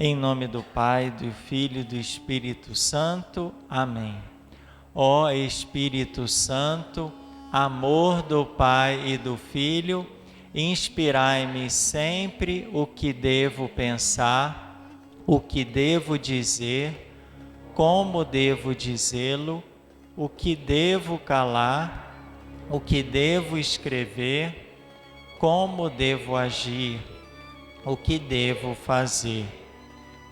Em nome do Pai, do Filho e do Espírito Santo. Amém. Ó Espírito Santo, amor do Pai e do Filho, inspirai-me sempre o que devo pensar, o que devo dizer, como devo dizê-lo, o que devo calar, o que devo escrever, como devo agir, o que devo fazer,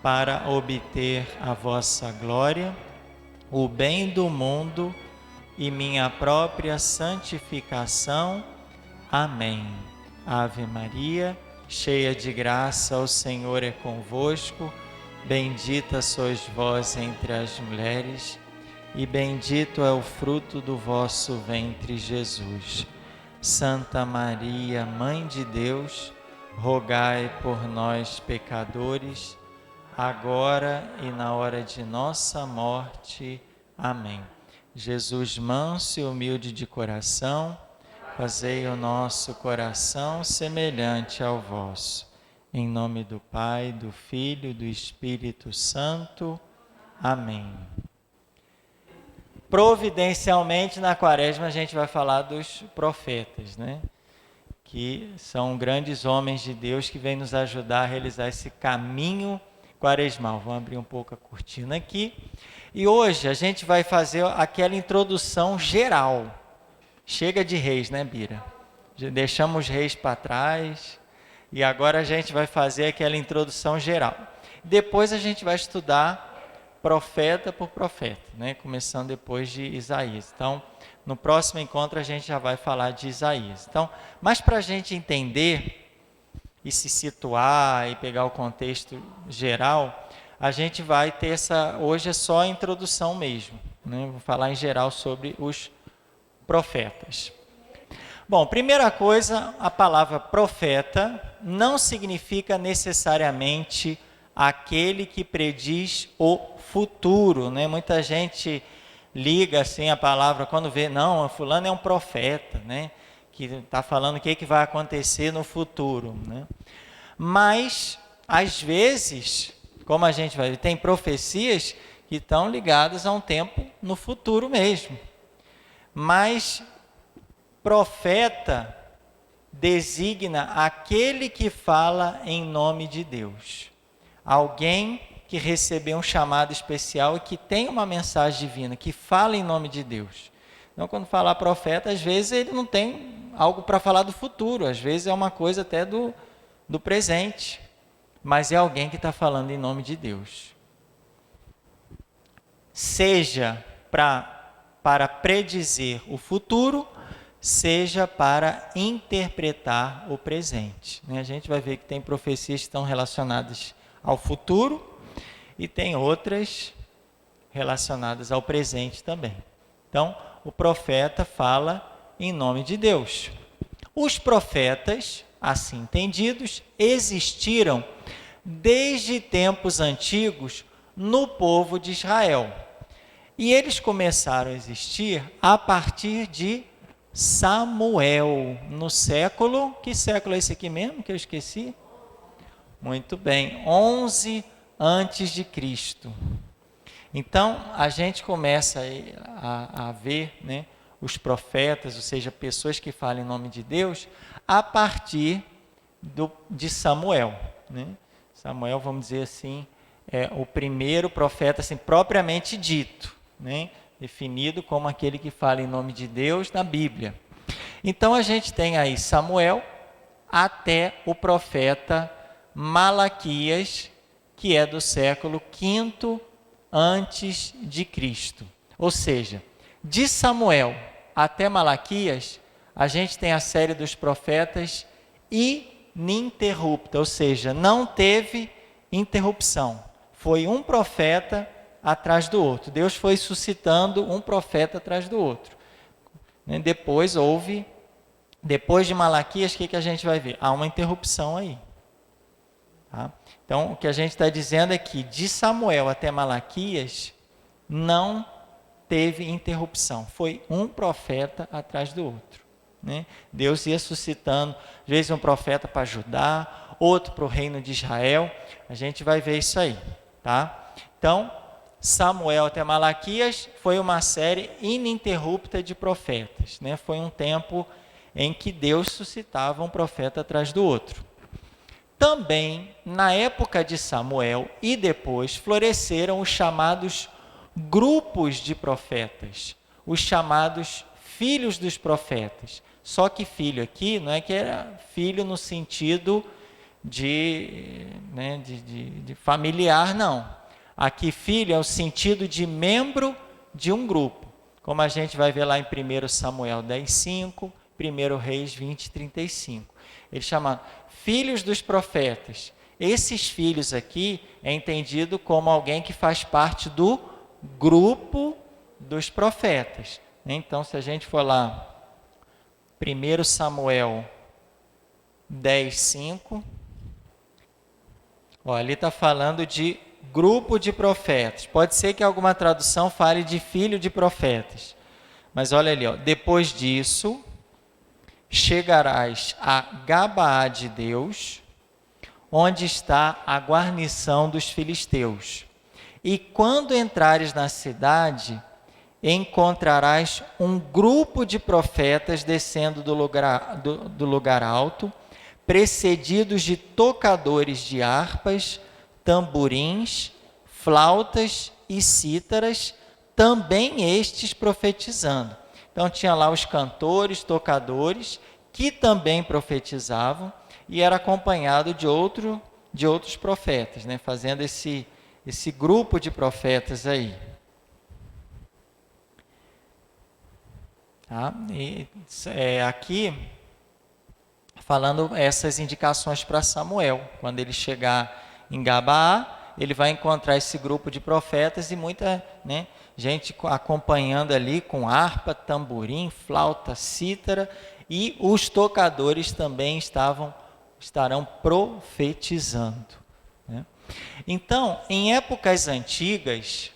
para obter a vossa glória, o bem do mundo e minha própria santificação. Amém. Ave Maria, cheia de graça, o Senhor é convosco. Bendita sois vós entre as mulheres, e bendito é o fruto do vosso ventre, Jesus. Santa Maria, Mãe de Deus, rogai por nós, pecadores, agora e na hora de nossa morte. Amém. Jesus manso e humilde de coração, fazei o nosso coração semelhante ao vosso. Em nome do Pai, do Filho e do Espírito Santo. Amém. Providencialmente, na Quaresma, a gente vai falar dos profetas, né? Que são grandes homens de Deus que vêm nos ajudar a realizar esse caminho quaresmal. Vamos abrir um pouco a cortina aqui. E hoje a gente vai fazer aquela introdução geral. Chega de reis, né, Bira? Deixamos os reis para trás e agora a gente vai fazer aquela introdução geral. Depois a gente vai estudar profeta por profeta, né? Começando depois de Isaías. Então, no próximo encontro a gente já vai falar de Isaías. Então, mas para a gente entender e se situar e pegar o contexto geral, a gente vai ter hoje é só a introdução mesmo, né? Vou falar em geral sobre os profetas. Bom, primeira coisa, a palavra profeta não significa necessariamente aquele que prediz o futuro, né? Muita gente liga assim a palavra quando vê, não, fulano é um profeta, né? Que está falando o que vai acontecer no futuro, né? Mas, às vezes, como a gente vai ver, tem profecias que estão ligadas a um tempo no futuro mesmo. Mas, profeta designa aquele que fala em nome de Deus. Alguém que recebeu um chamado especial e que tem uma mensagem divina, que fala em nome de Deus. Então, quando fala profeta, às vezes ele não tem algo para falar do futuro, às vezes é uma coisa até do presente, mas é alguém que está falando em nome de Deus. Seja para predizer o futuro, seja para interpretar o presente. A gente vai ver que tem profecias que estão relacionadas ao futuro e tem outras relacionadas ao presente também. Então, o profeta fala em nome de Deus. Os profetas, assim entendidos, existiram desde tempos antigos no povo de Israel. E eles começaram a existir a partir de Samuel, no século... Que século é esse aqui mesmo, que eu esqueci? Muito bem, 11 antes de Cristo. Então, a gente começa a ver, né, os profetas, ou seja, pessoas que falam em nome de Deus, a partir de Samuel, né? Samuel, vamos dizer assim, é o primeiro profeta assim, propriamente dito, né? Definido como aquele que fala em nome de Deus na Bíblia. Então, a gente tem aí Samuel até o profeta Malaquias, que é do século V antes de Cristo. Ou seja, de Samuel até Malaquias, a gente tem a série dos profetas ininterrupta, ou seja, não teve interrupção. Foi um profeta atrás do outro. Deus foi suscitando um profeta atrás do outro. Depois de Malaquias, o que a gente vai ver? Há uma interrupção aí. Tá? Então, o que a gente está dizendo é que de Samuel até Malaquias não teve interrupção. Foi um profeta atrás do outro, né? Deus ia suscitando, às vezes um profeta para Judá, outro para o reino de Israel. A gente vai ver isso aí, tá? Então, Samuel até Malaquias foi uma série ininterrupta de profetas, né? Foi um tempo em que Deus suscitava um profeta atrás do outro. Também, na época de Samuel e depois, floresceram os chamados grupos de profetas, os chamados filhos dos profetas. Só que filho aqui não é que era filho no sentido de familiar, não. Aqui filho é o sentido de membro de um grupo, como a gente vai ver lá em 1 Samuel 10:5, 1 Reis 20:35. Eles chamam filhos dos profetas. Esses filhos aqui é entendido como alguém que faz parte do grupo dos profetas. Então, se a gente for lá, 1 Samuel 10:5, ali está falando de grupo de profetas. Pode ser que alguma tradução fale de filho de profetas. Mas olha ali, depois disso, chegarás a Gabaá de Deus, onde está a guarnição dos filisteus. E quando entrares na cidade, encontrarás um grupo de profetas descendo do lugar alto, precedidos de tocadores de harpas, tamborins, flautas e cítaras, também estes profetizando. Então tinha lá os cantores, tocadores, que também profetizavam, e era acompanhado de outros profetas, né, fazendo esse grupo de profetas aí. Tá? E aqui, falando essas indicações para Samuel. Quando ele chegar em Gabaá, ele vai encontrar esse grupo de profetas e muita gente acompanhando ali com harpa, tamborim, flauta, cítara, e os tocadores também estarão profetizando. Né? Então, em épocas antigas,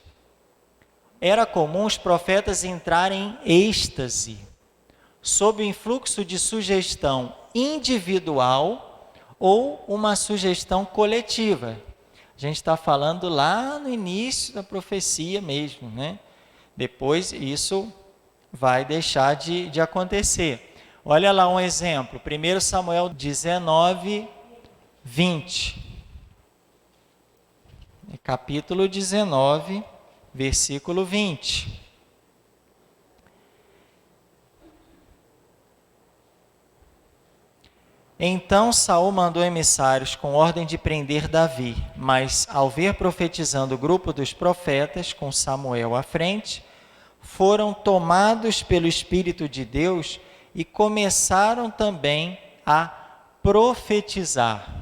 era comum os profetas entrarem em êxtase, sob o influxo de sugestão individual ou uma sugestão coletiva. A gente está falando lá no início da profecia mesmo, né? Depois isso vai deixar de acontecer. Olha lá um exemplo, 1 Samuel 19, 20. Capítulo 19, versículo 20. Então Saul mandou emissários com ordem de prender Davi, mas ao ver profetizando o grupo dos profetas, com Samuel à frente, foram tomados pelo Espírito de Deus e começaram também a profetizar.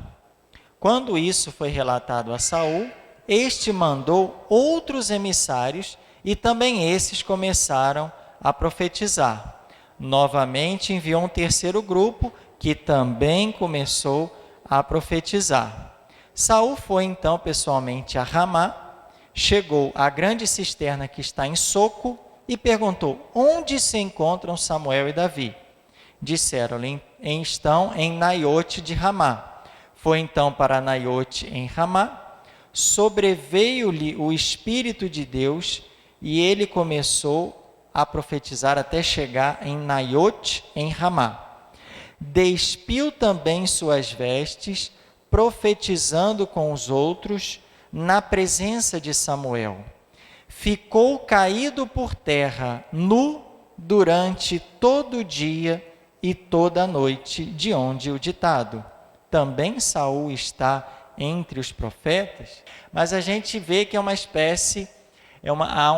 Quando isso foi relatado a Saul, este mandou outros emissários e também esses começaram a profetizar. Novamente enviou um terceiro grupo que também começou a profetizar. Saul foi então pessoalmente a Ramá, chegou à grande cisterna que está em Soco e perguntou: onde se encontram Samuel e Davi? Disseram-lhe: estão em Naiote de Ramá. Foi então para Naiote em Ramá, sobreveio-lhe o Espírito de Deus e ele começou a profetizar até chegar em Naiote em Ramá. Despiu também suas vestes, profetizando com os outros na presença de Samuel. Ficou caído por terra, nu, durante todo o dia e toda a noite, de onde o ditado: também Saul está entre os profetas. Mas a gente vê que é uma espécie, há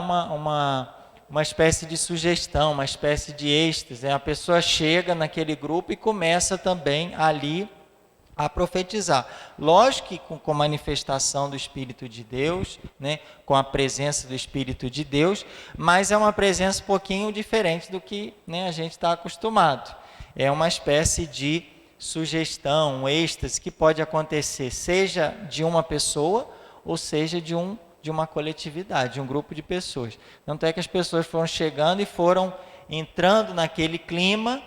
uma espécie de sugestão, uma espécie de êxtase. A pessoa chega naquele grupo e começa também ali a profetizar. Lógico que com manifestação do Espírito de Deus, né, com a presença do Espírito de Deus, mas é uma presença um pouquinho diferente do que, né, a gente está acostumado. É uma espécie de sugestão, um êxtase que pode acontecer, seja de uma pessoa ou seja de uma coletividade, de um grupo de pessoas. Tanto é que as pessoas foram chegando e foram entrando naquele clima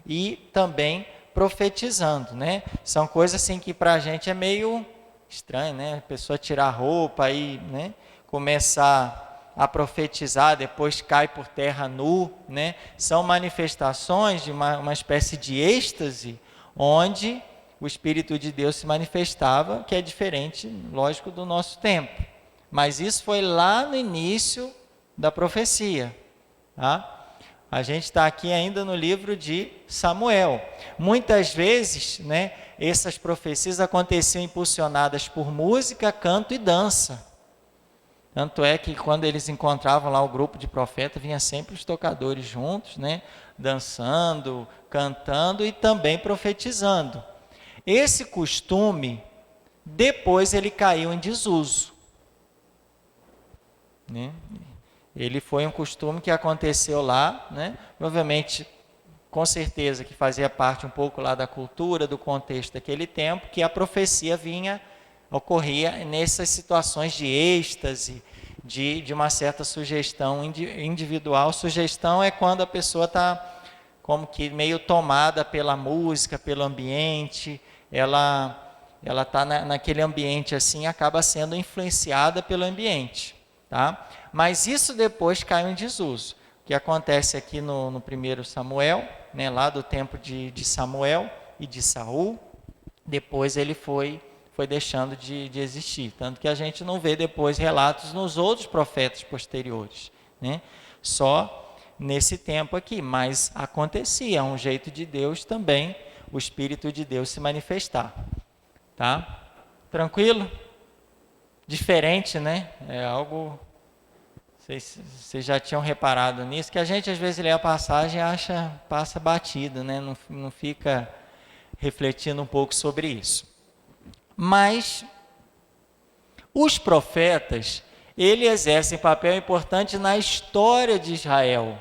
e também profetizando, né? São coisas assim que para a gente é meio estranho, né? A pessoa tirar a roupa e, né, começar a profetizar, depois cai por terra nu, né? São manifestações de uma espécie de êxtase, onde o Espírito de Deus se manifestava, que é diferente, lógico, do nosso tempo. Mas isso foi lá no início da profecia, tá? A gente está aqui ainda no livro de Samuel. Muitas vezes, né, essas profecias aconteciam impulsionadas por música, canto e dança. Tanto é que quando eles encontravam lá o grupo de profetas, vinha sempre os tocadores juntos, né, dançando, cantando e também profetizando. Esse costume, depois ele caiu em desuso, né? Ele foi um costume que aconteceu lá, né? Provavelmente, com certeza, que fazia parte um pouco lá da cultura, do contexto daquele tempo, que a profecia ocorria nessas situações de êxtase, de uma certa sugestão individual. Sugestão é quando a pessoa está como que meio tomada pela música, pelo ambiente, ela está naquele ambiente assim, acaba sendo influenciada pelo ambiente, tá? Mas isso depois caiu em desuso. O que acontece aqui no 1 Samuel, né, lá do tempo de Samuel e de Saul, depois ele foi deixando de existir. Tanto que a gente não vê depois relatos nos outros profetas posteriores, né? Só nesse tempo aqui, mas acontecia, é um jeito de Deus também, o Espírito de Deus se manifestar. Tá? Tranquilo? Diferente, né? É algo... Vocês já tinham reparado nisso, que a gente às vezes lê a passagem e passa batido, né? Não fica refletindo um pouco sobre isso. Mas os profetas, eles exercem papel importante na história de Israel.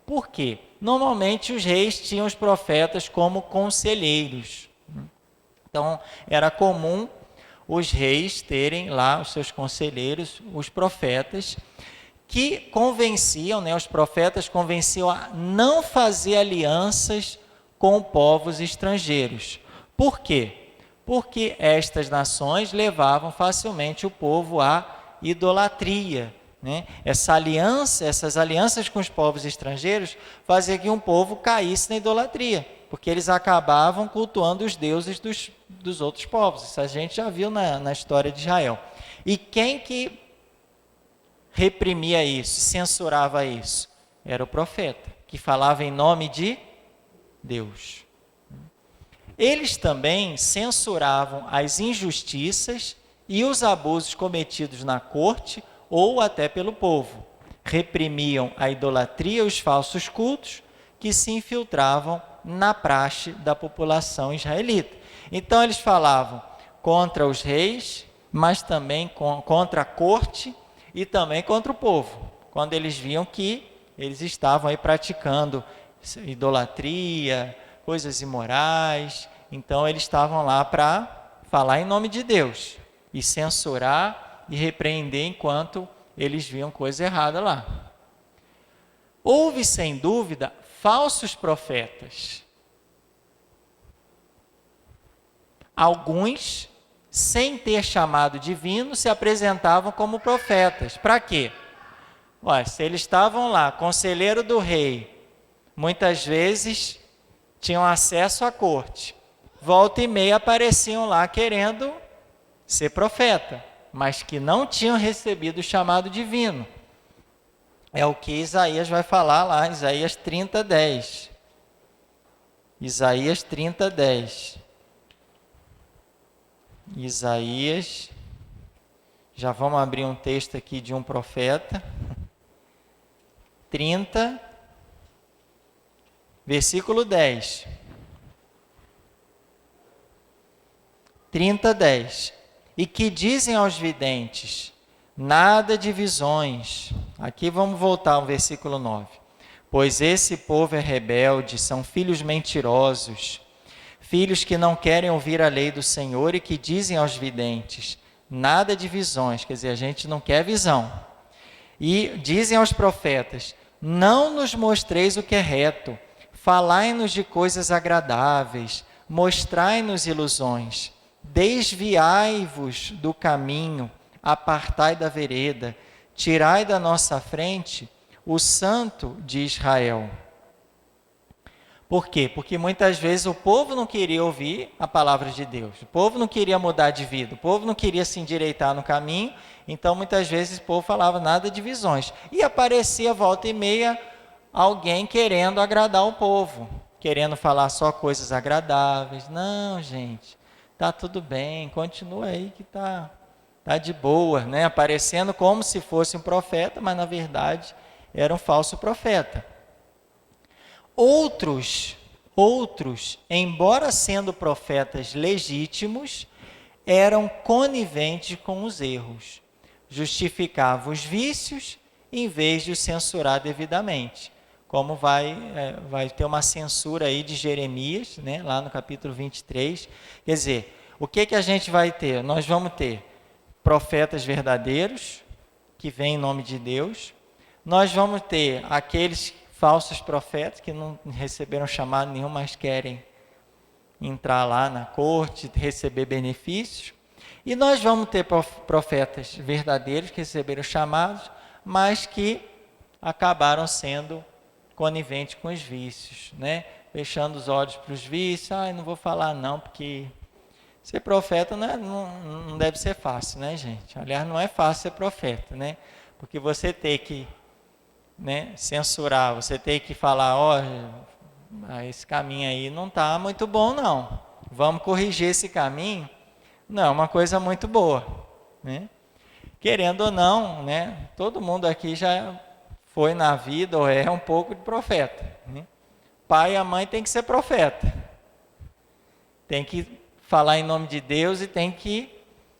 Por quê? Normalmente os reis tinham os profetas como conselheiros. Então, era comum os reis terem lá os seus conselheiros, os profetas, que convenciam, né, os profetas convenciam a não fazer alianças com povos estrangeiros. Por quê? Porque estas nações levavam facilmente o povo à idolatria, né? Essas alianças com os povos estrangeiros faziam que um povo caísse na idolatria, porque eles acabavam cultuando os deuses dos outros povos. Isso a gente já viu na história de Israel. E quem que reprimia isso, censurava isso? Era o profeta, que falava em nome de Deus. Eles também censuravam as injustiças e os abusos cometidos na corte ou até pelo povo. Reprimiam a idolatria e os falsos cultos que se infiltravam na praxe da população israelita. Então eles falavam contra os reis, mas também contra a corte e também contra o povo, quando eles viam que eles estavam aí praticando idolatria, coisas imorais. Então eles estavam lá para falar em nome de Deus e censurar e repreender enquanto eles viam coisa errada lá. Houve, sem dúvida, falsos profetas. Alguns, sem ter chamado divino, se apresentavam como profetas. Para quê? Olha, se eles estavam lá, conselheiro do rei, muitas vezes tinham acesso à corte. Volta e meia apareciam lá querendo ser profeta, mas que não tinham recebido o chamado divino. É o que Isaías vai falar lá, Isaías 30:10. Isaías 30:10. Isaías, já vamos abrir um texto aqui de um profeta. 30, versículo 10. 30:10. E que dizem aos videntes: nada de visões. Aqui vamos voltar ao versículo 9. Pois esse povo é rebelde, são filhos mentirosos, filhos que não querem ouvir a lei do Senhor e que dizem aos videntes: nada de visões. Quer dizer, a gente não quer visão. E dizem aos profetas: não nos mostreis o que é reto, falai-nos de coisas agradáveis, mostrai-nos ilusões, desviai-vos do caminho, apartai da vereda, tirai da nossa frente o Santo de Israel. Por quê? Porque muitas vezes o povo não queria ouvir a palavra de Deus, o povo não queria mudar de vida, o povo não queria se endireitar no caminho, então muitas vezes o povo falava nada de visões. E aparecia volta e meia alguém querendo agradar o povo, querendo falar só coisas agradáveis. Não, gente, tá tudo bem, continua aí que tá de boa, né? Aparecendo como se fosse um profeta, mas na verdade era um falso profeta. Outros, embora sendo profetas legítimos, eram coniventes com os erros, justificavam os vícios em vez de os censurar devidamente. Como vai ter uma censura aí de Jeremias, né, lá no capítulo 23. Quer dizer, o que a gente vai ter? Nós vamos ter profetas verdadeiros, que vêm em nome de Deus. Nós vamos ter aqueles falsos profetas que não receberam chamado nenhum, mas querem entrar lá na corte, receber benefícios. E nós vamos ter profetas verdadeiros que receberam chamados, mas que acabaram sendo coniventes com os vícios, né? Fechando os olhos para os vícios. Não vou falar não, porque ser profeta não deve ser fácil, né, gente? Aliás, não é fácil ser profeta, né? Porque você tem que, né, censurar, você tem que falar, esse caminho aí não está muito bom não, vamos corrigir esse caminho, não é uma coisa muito boa, né? Querendo ou não, né, todo mundo aqui já foi na vida ou é um pouco de profeta, né? Pai e a mãe tem que ser profeta, tem que falar em nome de Deus e tem que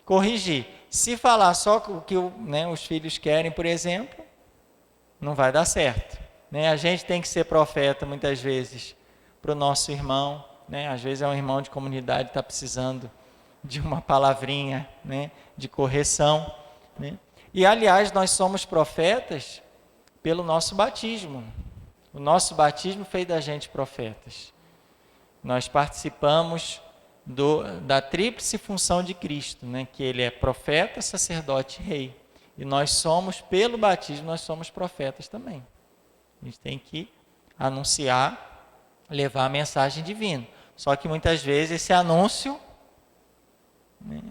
corrigir. Se falar só o que os filhos querem, por exemplo, não vai dar certo, né? A gente tem que ser profeta muitas vezes para o nosso irmão, né? Às vezes é um irmão de comunidade que está precisando de uma palavrinha, né, de correção, né? E aliás, nós somos profetas pelo nosso batismo. O nosso batismo fez da gente profetas. Nós participamos da tríplice função de Cristo, né? Que ele é profeta, sacerdote e rei. E nós somos, pelo batismo, nós somos profetas também. A gente tem que anunciar, levar a mensagem divina. Só que muitas vezes esse anúncio, né,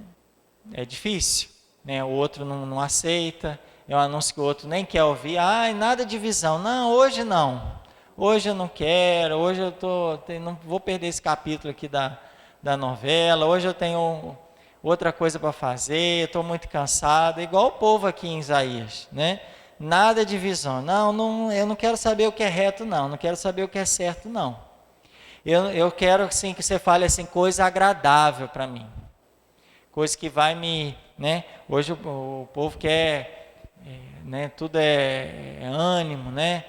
é difícil, né? O outro não aceita, é um anúncio que o outro nem quer ouvir. Nada de visão. Não, hoje não. Hoje eu não quero, hoje eu não vou perder esse capítulo aqui da novela, hoje eu tenho outra coisa para fazer, estou muito cansado, igual o povo aqui em Isaías, né? Nada de visão. Não, eu não quero saber o que é reto, não quero saber o que é certo, não. Eu quero assim, que você fale assim, coisa agradável para mim, coisa que vai me, né? Hoje o povo quer, né? Tudo é ânimo, né?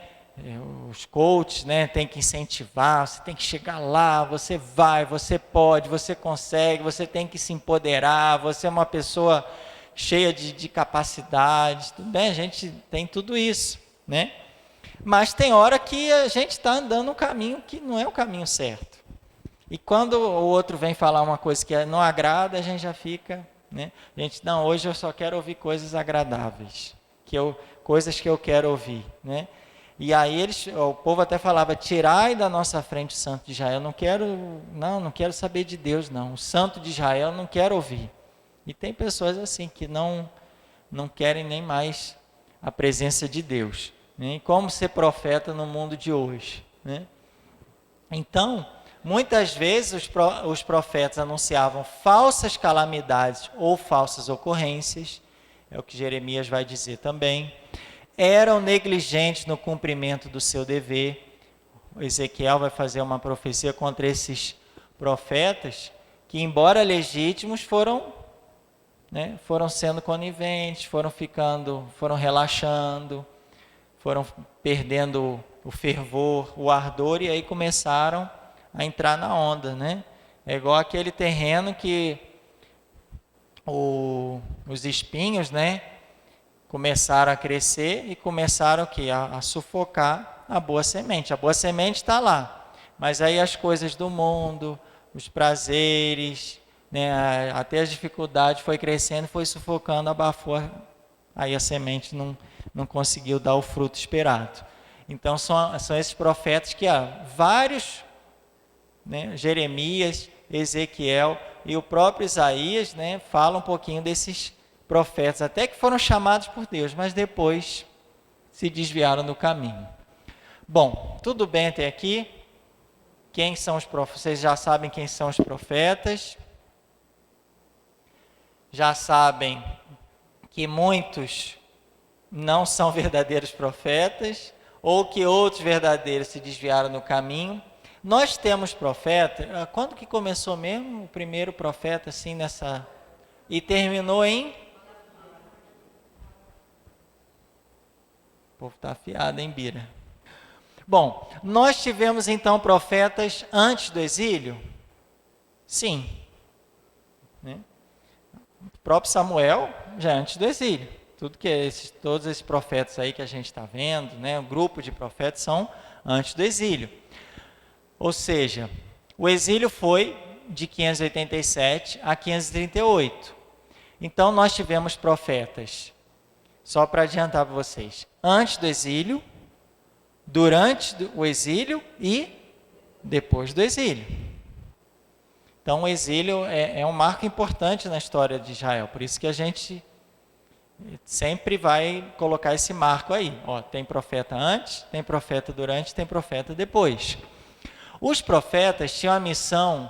Os coaches, né, tem que incentivar, você tem que chegar lá, você vai, você pode, você consegue, você tem que se empoderar, você é uma pessoa cheia de capacidades, tudo bem, a gente tem tudo isso, né? Mas tem hora que a gente está andando um caminho que não é o caminho certo. E quando o outro vem falar uma coisa que não agrada, a gente já fica, né? Hoje eu só quero ouvir coisas agradáveis, coisas que eu quero ouvir, né? E aí o povo até falava, tirai da nossa frente o Santo de Israel. Não quero saber de Deus, não. O Santo de Israel não quero ouvir. E tem pessoas assim que não querem nem mais a presença de Deus, né? E como ser profeta no mundo de hoje, né? Então, muitas vezes os profetas anunciavam falsas calamidades ou falsas ocorrências, é o que Jeremias vai dizer também. Eram negligentes no cumprimento do seu dever. O Ezequiel vai fazer uma profecia contra esses profetas que, embora legítimos, foram sendo coniventes, foram relaxando, foram perdendo o fervor, o ardor, e aí começaram a entrar na onda, né? É igual aquele terreno que os espinhos, né, começaram a crescer e começaram a sufocar a boa semente. A boa semente está lá, mas aí as coisas do mundo, os prazeres, né, até as dificuldades foi crescendo, foi sufocando, abafou, aí a semente não conseguiu dar o fruto esperado. Então são esses profetas que há vários, né, Jeremias, Ezequiel e o próprio Isaías, né, falam um pouquinho desses profetas, até que foram chamados por Deus, mas depois se desviaram do caminho. Bom, tudo bem até aqui? Quem são os profetas? Vocês já sabem quem são os profetas? Já sabem que muitos não são verdadeiros profetas, ou que outros verdadeiros se desviaram do caminho. Nós temos profeta, quando que começou mesmo o primeiro profeta assim nessa... E terminou em... O povo está afiado, hein, Bira? Bom, nós tivemos então profetas antes do exílio? Sim. Né? O próprio Samuel já antes do exílio. Todos esses profetas aí que a gente está vendo, né, um grupo de profetas são antes do exílio. Ou seja, o exílio foi de 587 a 538. Então nós tivemos profetas, só para adiantar para vocês, antes do exílio, durante o exílio e depois do exílio. Então o exílio é um marco importante na história de Israel, por isso que a gente sempre vai colocar esse marco aí. Ó, tem profeta antes, tem profeta durante, tem profeta depois. Os profetas tinham a missão,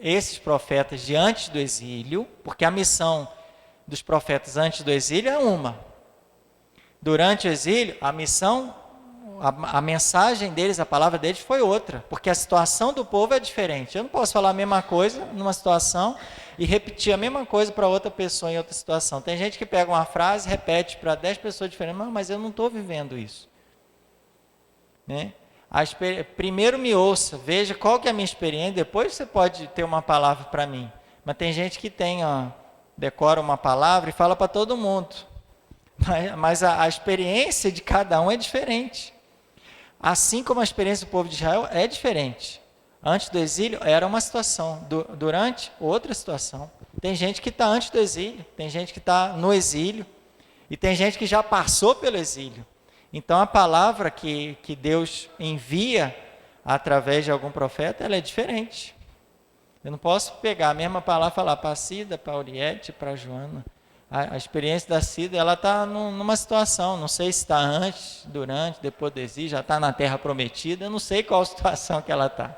esses profetas de antes do exílio, porque a missão dos profetas antes do exílio é uma. Durante o exílio, a missão, a mensagem deles, a palavra deles foi outra, porque a situação do povo é diferente. Eu não posso falar a mesma coisa numa situação e repetir a mesma coisa para outra pessoa em outra situação. Tem gente que pega uma frase e repete para 10 pessoas diferentes, mas eu não estou vivendo isso. Né? Primeiro me ouça, veja qual que é a minha experiência, depois você pode ter uma palavra para mim. Mas tem gente que decora uma palavra e fala para todo mundo. Mas a experiência de cada um é diferente. Assim como a experiência do povo de Israel é diferente. Antes do exílio era uma situação, durante outra situação. Tem gente que está antes do exílio, tem gente que está no exílio, e tem gente que já passou pelo exílio. Então a palavra que Deus envia através de algum profeta, ela é diferente. Eu não posso pegar a mesma palavra e falar para a Cida, para a Oriete, para a Joana. A experiência da Cida, ela está numa situação, não sei se está antes, durante, depois do exílio, já está na terra prometida, eu não sei qual situação que ela está.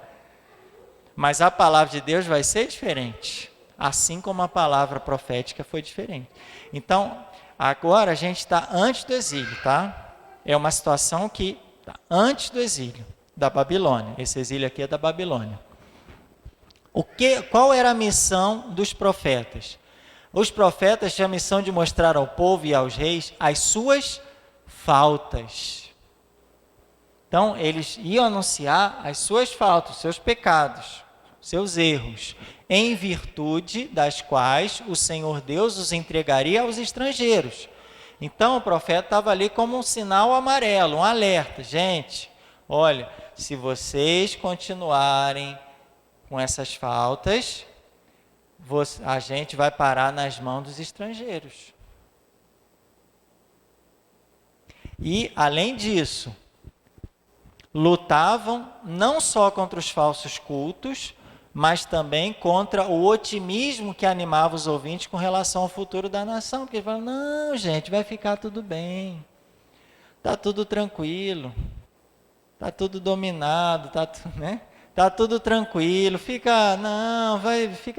Mas a palavra de Deus vai ser diferente, assim como a palavra profética foi diferente. Então, agora a gente está antes do exílio, tá? É uma situação que está antes do exílio da Babilônia. Esse exílio aqui é da Babilônia. Qual era a missão dos profetas? Os profetas tinham a missão de mostrar ao povo e aos reis as suas faltas. Então, eles iam anunciar as suas faltas, os seus pecados, seus erros, em virtude das quais o Senhor Deus os entregaria aos estrangeiros. Então, o profeta estava ali como um sinal amarelo, um alerta. Gente, olha, se vocês continuarem com essas faltas, a gente vai parar nas mãos dos estrangeiros. E, além disso, lutavam não só contra os falsos cultos, mas também contra o otimismo que animava os ouvintes com relação ao futuro da nação. Porque eles falam, não, gente, vai ficar tudo bem, está tudo tranquilo, está tudo dominado, né? Tá tudo tranquilo, fica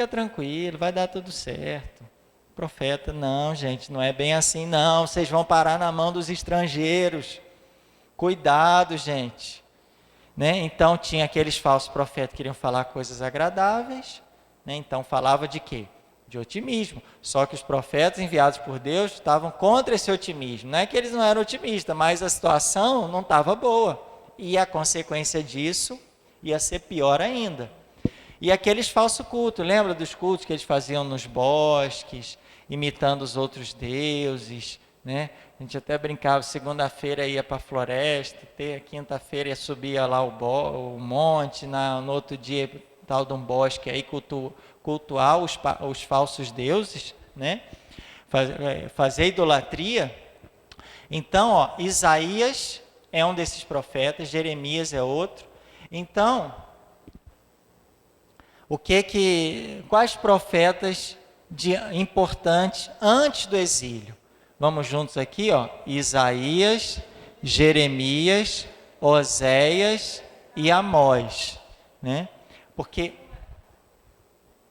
tranquilo, vai dar tudo certo. Profeta, não, gente, não é bem assim, não. Vocês vão parar na mão dos estrangeiros. Cuidado, gente. Né? Então, tinha aqueles falsos profetas que queriam falar coisas agradáveis. Né? Então, falava de quê? De otimismo. Só que os profetas enviados por Deus estavam contra esse otimismo. Não é que eles não eram otimistas, mas a situação não estava boa. E a consequência disso ia ser pior ainda. E aqueles falsos cultos, lembra dos cultos que eles faziam nos bosques, imitando os outros deuses, né? A gente até brincava, segunda-feira ia para a floresta, quinta-feira ia subir lá o monte, no outro dia tal de um bosque aí cultuar os falsos deuses, né? Fazer idolatria. Então, ó, Isaías é um desses profetas, Jeremias é outro. Então, quais profetas importantes antes do exílio? Vamos juntos aqui, ó, Isaías, Jeremias, Oséias e Amós, né? Porque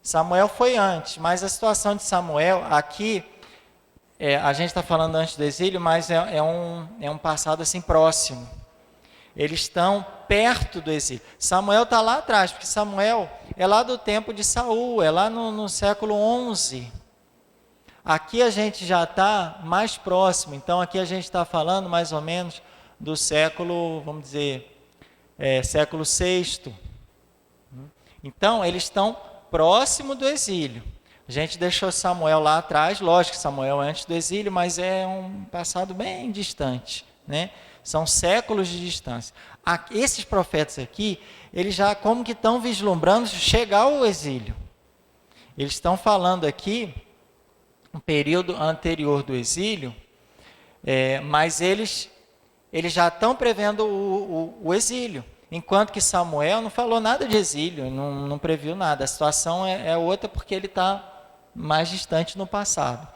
Samuel foi antes, mas a situação de Samuel aqui, a gente está falando antes do exílio, mas é um passado assim próximo. Eles estão perto do exílio. Samuel está lá atrás, porque Samuel é lá do tempo de Saul, é lá no século 11. Aqui a gente já está mais próximo, então aqui a gente está falando mais ou menos do século, vamos dizer, século VI. Então, eles estão próximo do exílio. A gente deixou Samuel lá atrás, lógico que Samuel é antes do exílio, mas é um passado bem distante, né? São séculos de distância. Esses profetas aqui, eles já como que estão vislumbrando chegar ao exílio. Eles estão falando aqui um período anterior do exílio, mas eles já estão prevendo o exílio, enquanto que Samuel não falou nada de exílio, não previu nada. A situação é outra porque ele está mais distante no passado.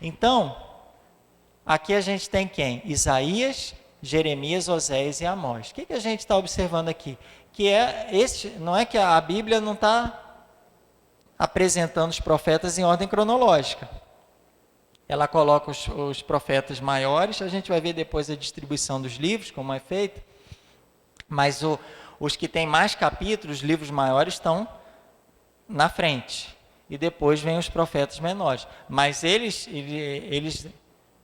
Então, aqui a gente tem quem? Isaías, Jeremias, Oséias e Amós. O que a gente está observando aqui? Não é que a Bíblia não está apresentando os profetas em ordem cronológica. Ela coloca os profetas maiores, a gente vai ver depois a distribuição dos livros, como é feito, mas os que têm mais capítulos, os livros maiores, estão na frente, e depois vem os profetas menores. Mas eles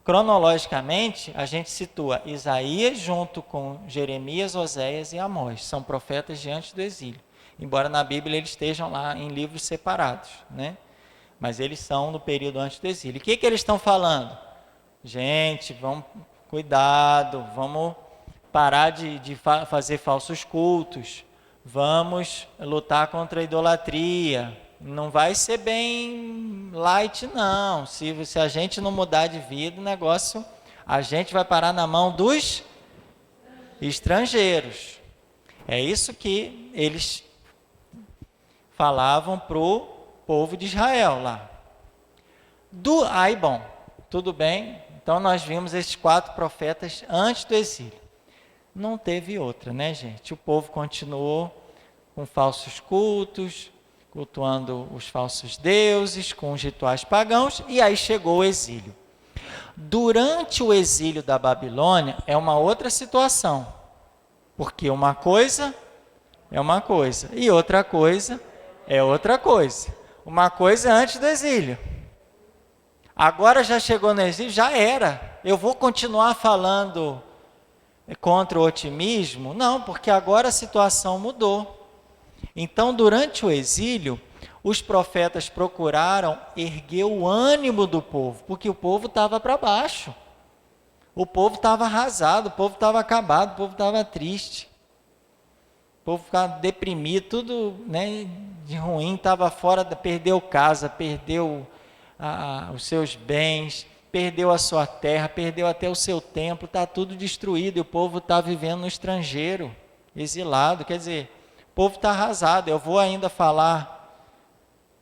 cronologicamente, a gente situa Isaías junto com Jeremias, Oséias e Amós, são profetas de antes do exílio, embora na Bíblia eles estejam lá em livros separados, né? Mas eles são no período antes do exílio. O que eles estão falando? Gente, vamos, cuidado, vamos parar de fazer falsos cultos, vamos lutar contra a idolatria. Não vai ser bem light, não. Se a gente não mudar de vida, o negócio, a gente vai parar na mão dos estrangeiros. É isso que eles falavam para o povo de Israel lá. Bom, tudo bem. Então nós vimos esses 4 profetas antes do exílio. Não teve outra, né, gente? O povo continuou com falsos cultos, cultuando os falsos deuses, com os rituais pagãos, e aí chegou o exílio. Durante o exílio da Babilônia é uma outra situação, porque uma coisa é uma coisa e outra coisa é outra coisa. Uma coisa é antes do exílio. Agora já chegou no exílio, já era. Eu vou continuar falando contra o otimismo? Não, porque agora a situação mudou. Então, durante o exílio, os profetas procuraram erguer o ânimo do povo, porque o povo estava para baixo. O povo estava arrasado, o povo estava acabado, o povo estava triste. O povo ficava deprimido, tudo, né, de ruim, estava fora, perdeu casa, perdeu os seus bens, perdeu a sua terra, perdeu até o seu templo, está tudo destruído, e o povo está vivendo no estrangeiro, exilado. Quer dizer, o povo está arrasado. Eu vou ainda falar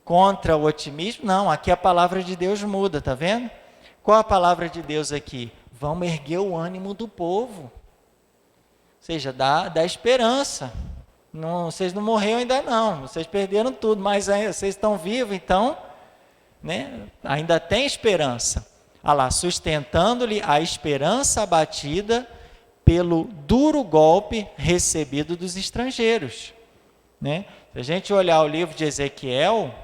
contra o otimismo? Não, aqui a palavra de Deus muda, está vendo? Qual a palavra de Deus aqui? Vamos erguer o ânimo do povo. Ou seja, dá esperança. Não, vocês não morreram ainda não, vocês perderam tudo, mas ainda, vocês estão vivos, então, né, ainda tem esperança. Lá, sustentando-lhe a esperança abatida pelo duro golpe recebido dos estrangeiros. Né? Se a gente olhar o livro de Ezequiel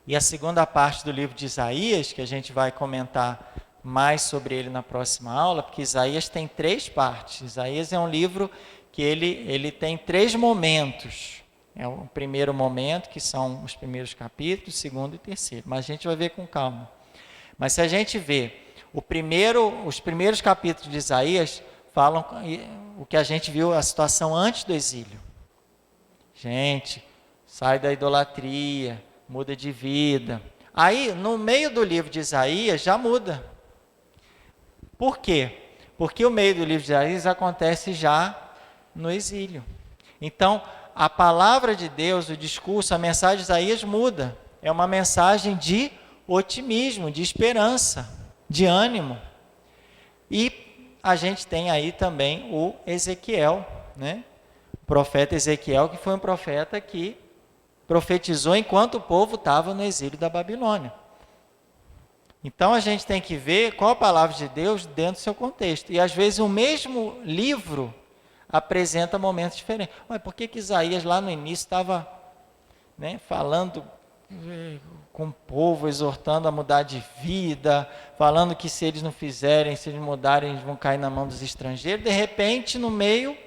e a segunda parte do livro de Isaías, que a gente vai comentar mais sobre ele na próxima aula, porque Isaías tem 3 partes. Isaías é um livro que ele tem 3 momentos. É o primeiro momento, que são os primeiros capítulos, o segundo e o terceiro. Mas a gente vai ver com calma. Mas se a gente vê os primeiros capítulos de Isaías, falam o que a gente viu, a situação antes do exílio. Gente, sai da idolatria, muda de vida. Aí, no meio do livro de Isaías, já muda. Por quê? Porque o meio do livro de Isaías acontece já no exílio. Então, a palavra de Deus, o discurso, a mensagem de Isaías muda. É uma mensagem de otimismo, de esperança, de ânimo. E a gente tem aí também o Ezequiel, né? O profeta Ezequiel, que foi um profeta que profetizou enquanto o povo estava no exílio da Babilônia. Então a gente tem que ver qual a palavra de Deus dentro do seu contexto. E às vezes o mesmo livro apresenta momentos diferentes. Mas por que Isaías lá no início estava, né, falando com o povo, exortando a mudar de vida, falando que se eles não fizerem, se eles mudarem, eles vão cair na mão dos estrangeiros. De repente, no meio,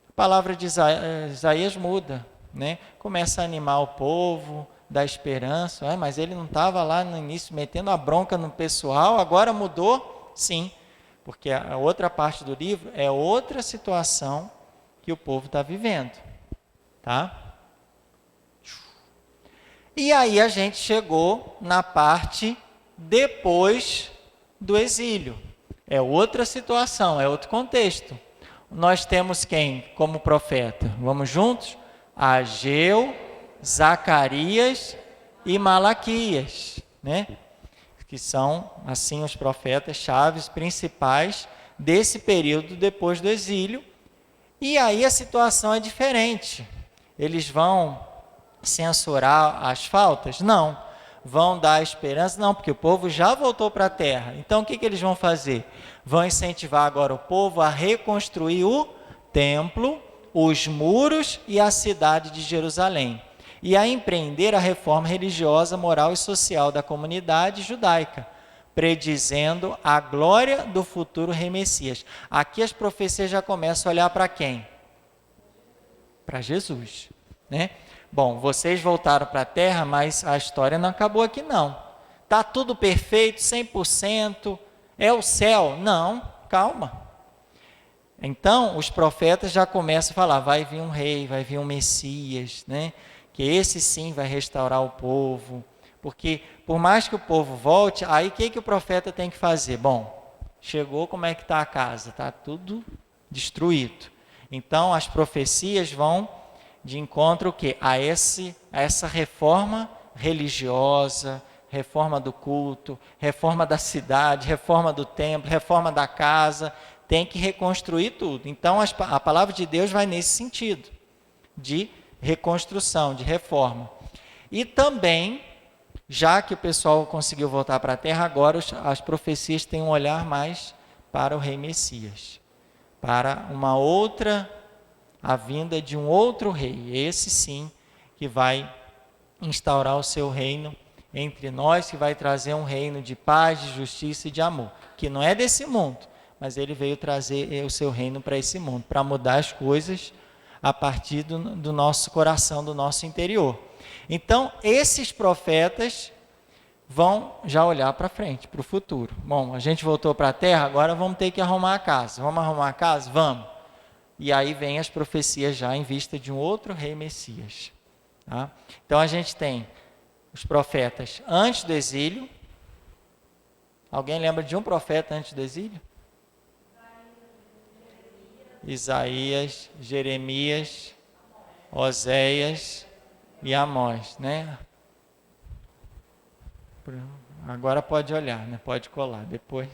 a palavra de Isaías muda, né? Começa a animar o povo, dá esperança. Mas ele não estava lá no início metendo a bronca no pessoal, agora mudou? Sim, porque a outra parte do livro é outra situação que o povo está vivendo, tá? E aí a gente chegou na parte depois do exílio. É outra situação, é outro contexto. Nós temos quem como profeta? Vamos juntos? Ageu, Zacarias e Malaquias, né? Que são, assim, os profetas chaves principais desse período depois do exílio. E aí a situação é diferente. Eles vão censurar as faltas? Não. Vão dar esperança? Não, porque o povo já voltou para a terra. Então, o que eles vão fazer? Vão incentivar agora o povo a reconstruir o templo, os muros e a cidade de Jerusalém. E a empreender a reforma religiosa, moral e social da comunidade judaica, predizendo a glória do futuro rei Messias. Aqui as profecias já começam a olhar para quem? Para Jesus, né? Bom, vocês voltaram para a terra, mas a história não acabou aqui não. Está tudo perfeito, 100%, é o céu. Não, calma. Então, os profetas já começam a falar, vai vir um rei, vai vir um Messias, né? Que esse sim vai restaurar o povo. Porque, por mais que o povo volte, aí o que o profeta tem que fazer? Bom, chegou, como é que está a casa? Está tudo destruído. Então, as profecias vão de encontro o quê? A essa reforma religiosa, reforma do culto, reforma da cidade, reforma do templo, reforma da casa, tem que reconstruir tudo. Então a palavra de Deus vai nesse sentido, de reconstrução, de reforma. E também, já que o pessoal conseguiu voltar para a terra, agora as profecias têm um olhar mais para o rei Messias, para uma outra, a vinda de um outro rei, esse sim, que vai instaurar o seu reino entre nós, que vai trazer um reino de paz, de justiça e de amor, que não é desse mundo, mas ele veio trazer o seu reino para esse mundo, para mudar as coisas a partir do nosso coração, do nosso interior. Então, esses profetas vão já olhar para frente, para o futuro. Bom, a gente voltou para a terra, agora vamos ter que arrumar a casa. Vamos arrumar a casa? Vamos. E aí vem as profecias já em vista de um outro rei Messias. Tá? Então a gente tem os profetas antes do exílio. Alguém lembra de um profeta antes do exílio? Isaías, Jeremias, Oséias e Amós, né? Agora pode olhar, né? Pode colar depois.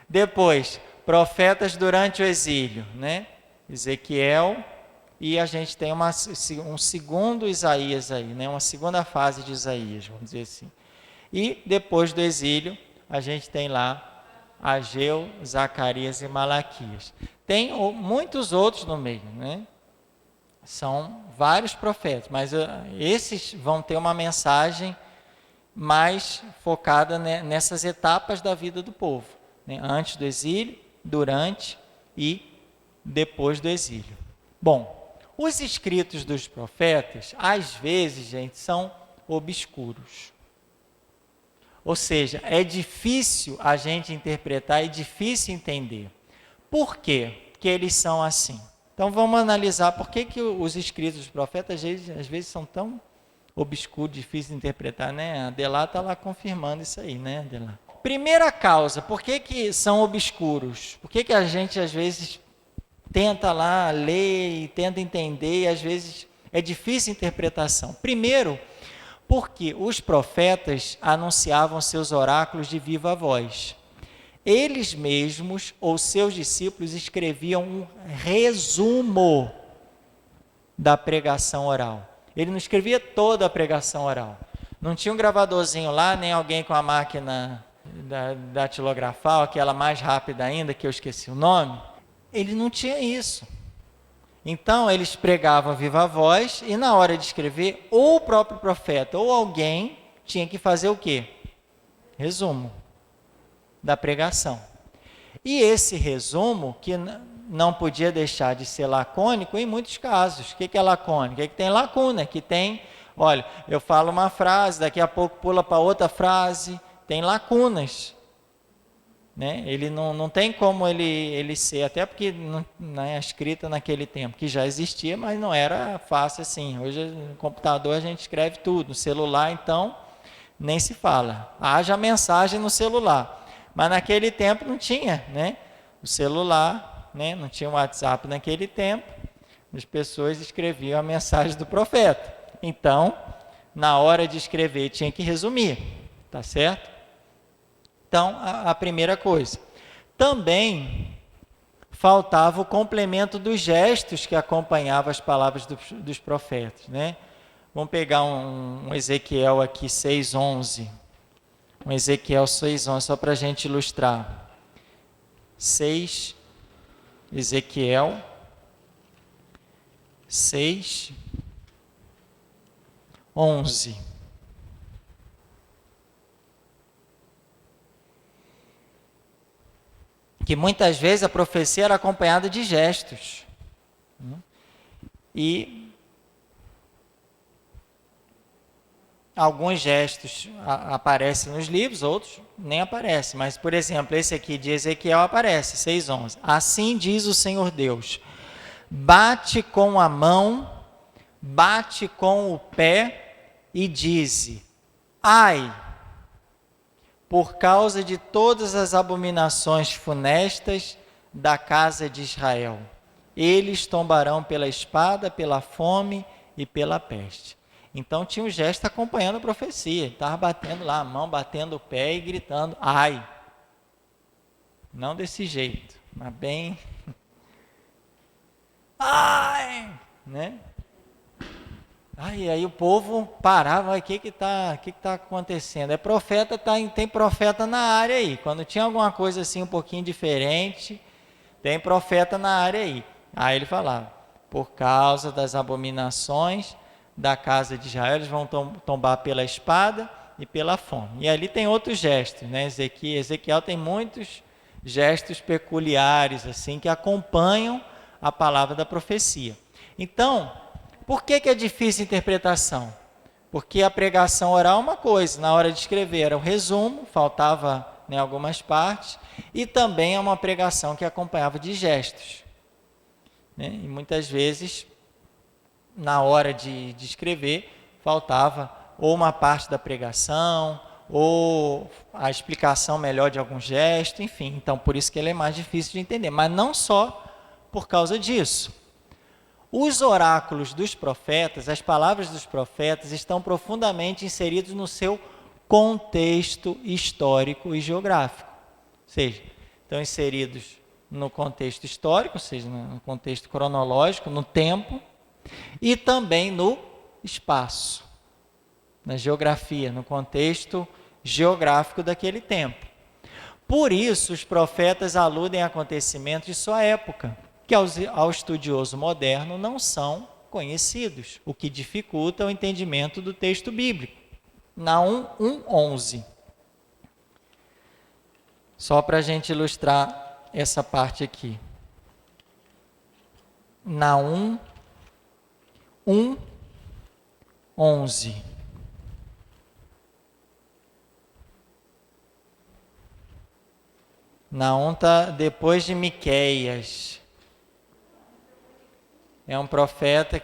Depois, profetas durante o exílio, né? Ezequiel, e a gente tem um segundo Isaías aí, né? Uma segunda fase de Isaías, vamos dizer assim. E depois do exílio, a gente tem lá Ageu, Zacarias e Malaquias. Tem muitos outros no meio, né? São vários profetas, mas esses vão ter uma mensagem mais focada nessas etapas da vida do povo, né? Antes do exílio, durante e depois do exílio. Bom, os escritos dos profetas, às vezes, gente, são obscuros. Ou seja, é difícil a gente interpretar, é difícil entender. Por quê que eles são assim? Então vamos analisar por que os escritos dos profetas às vezes são tão obscuros, difíceis de interpretar, né? A Adelar está lá confirmando isso aí, né, Adelar? Primeira causa, por que são obscuros? Por que a gente às vezes tenta lá ler e tenta entender e às vezes é difícil a interpretação? Primeiro, porque os profetas anunciavam seus oráculos de viva voz. Eles mesmos ou seus discípulos escreviam um resumo da pregação oral. Ele não escrevia toda a pregação oral. Não tinha um gravadorzinho lá, nem alguém com a máquina datilografal, aquela mais rápida ainda, que eu esqueci o nome. Ele não tinha isso. Então, eles pregavam viva voz e na hora de escrever, ou o próprio profeta ou alguém tinha que fazer o quê? Resumo da pregação. E esse resumo, que não podia deixar de ser lacônico em muitos casos. O que é lacônico? É que tem lacuna, que tem, olha, eu falo uma frase, daqui a pouco pula para outra frase, tem lacunas. Né? Ele não tem como ele ser, até porque não é escrita naquele tempo, que já existia, mas não era fácil assim. Hoje no computador a gente escreve tudo, no celular então nem se fala. Haja mensagem no celular. Mas naquele tempo não tinha, né? O celular, né? Não tinha o WhatsApp naquele tempo. As pessoas escreviam a mensagem do profeta. Então, na hora de escrever, tinha que resumir, tá certo? Então, a primeira coisa. Também faltava o complemento dos gestos que acompanhavam as palavras dos profetas, né? Vamos pegar um Ezequiel aqui, 6:11. Um Ezequiel 6:11, só para a gente ilustrar. Ezequiel 6:11. Que muitas vezes a profecia era acompanhada de gestos. E alguns gestos aparecem nos livros, outros nem aparecem. Mas, por exemplo, esse aqui de Ezequiel aparece, 6:11. Assim diz o Senhor Deus: bate com a mão, bate com o pé e dize: ai, por causa de todas as abominações funestas da casa de Israel. Eles tombarão pela espada, pela fome e pela peste. Então tinha um gesto acompanhando a profecia. Estava batendo lá a mão, batendo o pé e gritando, ai. Não desse jeito, mas bem... ai! Né? Ai, aí o povo parava, o que está acontecendo? É profeta, tem profeta na área aí. Quando tinha alguma coisa assim um pouquinho diferente, tem profeta na área aí. Aí ele falava, por causa das abominações da casa de Israel, eles vão tombar pela espada e pela fome. E ali tem outros gestos, né? Ezequiel tem muitos gestos peculiares, assim, que acompanham a palavra da profecia. Então, por que é difícil a interpretação? Porque a pregação oral é uma coisa, na hora de escrever era um resumo, faltava, né, algumas partes, e também é uma pregação que acompanhava de gestos. Né? E muitas vezes, na hora de escrever, faltava ou uma parte da pregação, ou a explicação melhor de algum gesto, enfim. Então, por isso que ele é mais difícil de entender. Mas não só por causa disso. Os oráculos dos profetas, as palavras dos profetas, estão profundamente inseridos no seu contexto histórico e geográfico. Ou seja, estão inseridos no contexto histórico, ou seja, no contexto cronológico, no tempo, e também no espaço, na geografia, no contexto geográfico daquele tempo. Por isso, os profetas aludem a acontecimentos de sua época, que ao estudioso moderno não são conhecidos, o que dificulta o entendimento do texto bíblico. Naum 1:11. Só para a gente ilustrar essa parte aqui. Naum 1:11. Naum está depois de Miqueias. É um profeta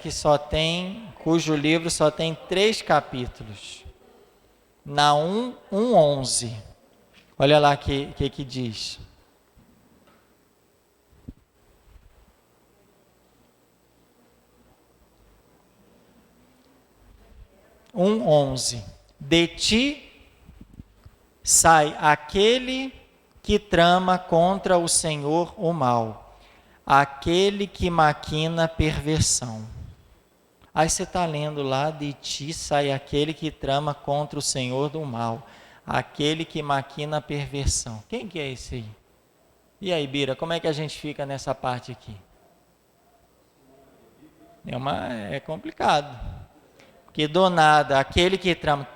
cujo livro só tem 3 capítulos. Naum 1:11. Olha lá o que diz. Um 11. De ti sai aquele que trama contra o Senhor o mal, aquele que maquina perversão. Aí você está lendo lá, de ti sai aquele que trama contra o Senhor do mal, aquele que maquina perversão. Quem que é esse aí? E aí, Bira, como é que a gente fica nessa parte aqui? É complicado. Porque do nada, aquele que trama...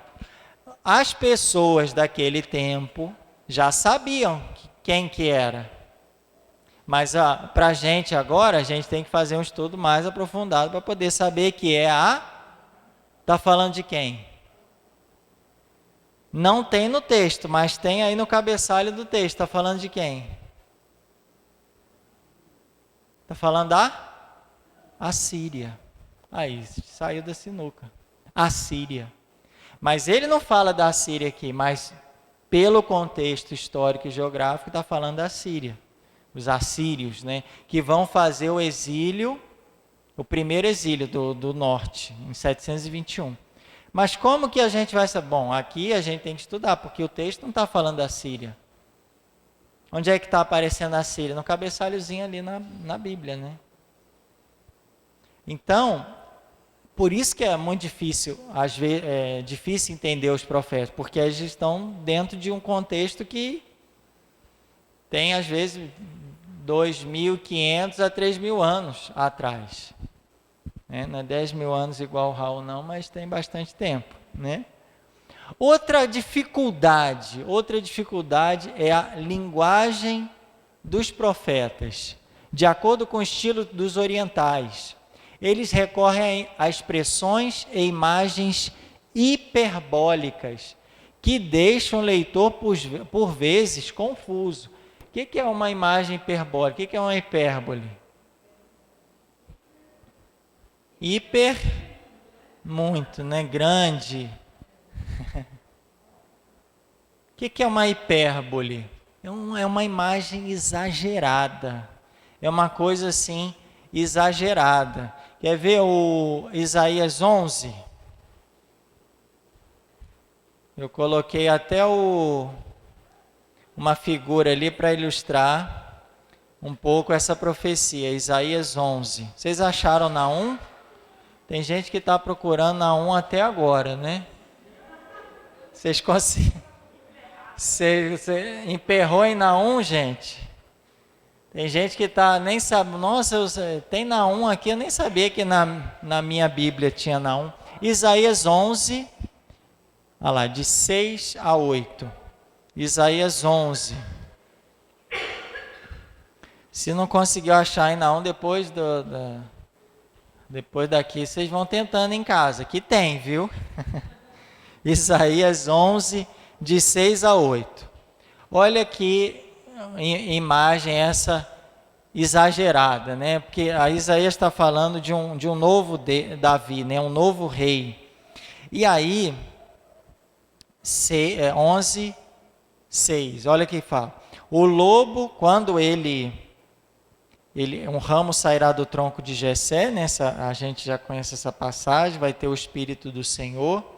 As pessoas daquele tempo já sabiam quem que era. Mas para a gente agora, a gente tem que fazer um estudo mais aprofundado para poder saber que Está falando de quem? Não tem no texto, mas tem aí no cabeçalho do texto. Está falando de quem? Está falando da Assíria. Aí, saiu da sinuca. Assíria. Mas ele não fala da Assíria aqui, mas pelo contexto histórico e geográfico está falando da Síria. Os assírios, né, que vão fazer o exílio, o primeiro exílio do norte, em 721. Mas como que a gente vai saber? Bom, aqui a gente tem que estudar, porque o texto não está falando da Síria. Onde é que está aparecendo a Síria? No cabeçalhozinho ali na Bíblia, né? Então, por isso que é muito difícil, às vezes, difícil entender os profetas, porque eles estão dentro de um contexto que tem, às vezes, 2.500 a 3.000 anos atrás. Não é 10.000 anos igual o Raul não, mas tem bastante tempo, né? Outra dificuldade é a linguagem dos profetas. De acordo com o estilo dos orientais, eles recorrem a expressões e imagens hiperbólicas que deixam o leitor, por vezes, confuso. O que é uma imagem hiperbólica? O que é uma hipérbole? Hiper, muito, né? Grande. O que é uma hipérbole? É uma imagem exagerada. É uma coisa assim, exagerada. Quer ver o Isaías 11? Eu coloquei até uma figura ali para ilustrar um pouco essa profecia. Isaías 11. Vocês acharam Naum? Tem gente que está procurando Naum até agora, né? Vocês conseguem? Você emperrou em Naum, gente? Tem gente que nem sabe. Nossa, tem Naum aqui, eu nem sabia que na minha Bíblia tinha Naum. Isaías 11, olha lá, de 6 a 8. Isaías 11. Se não conseguiu achar em Naum, depois daqui, vocês vão tentando em casa, que tem, viu? Isaías 11, de 6 a 8. Olha que imagem essa exagerada, né? Porque a Isaías está falando de um novo Davi, né? Um novo rei. E aí, 11, 6, olha que fala. O lobo, quando um ramo sairá do tronco de Jessé, né? A gente já conhece essa passagem, vai ter o Espírito do Senhor.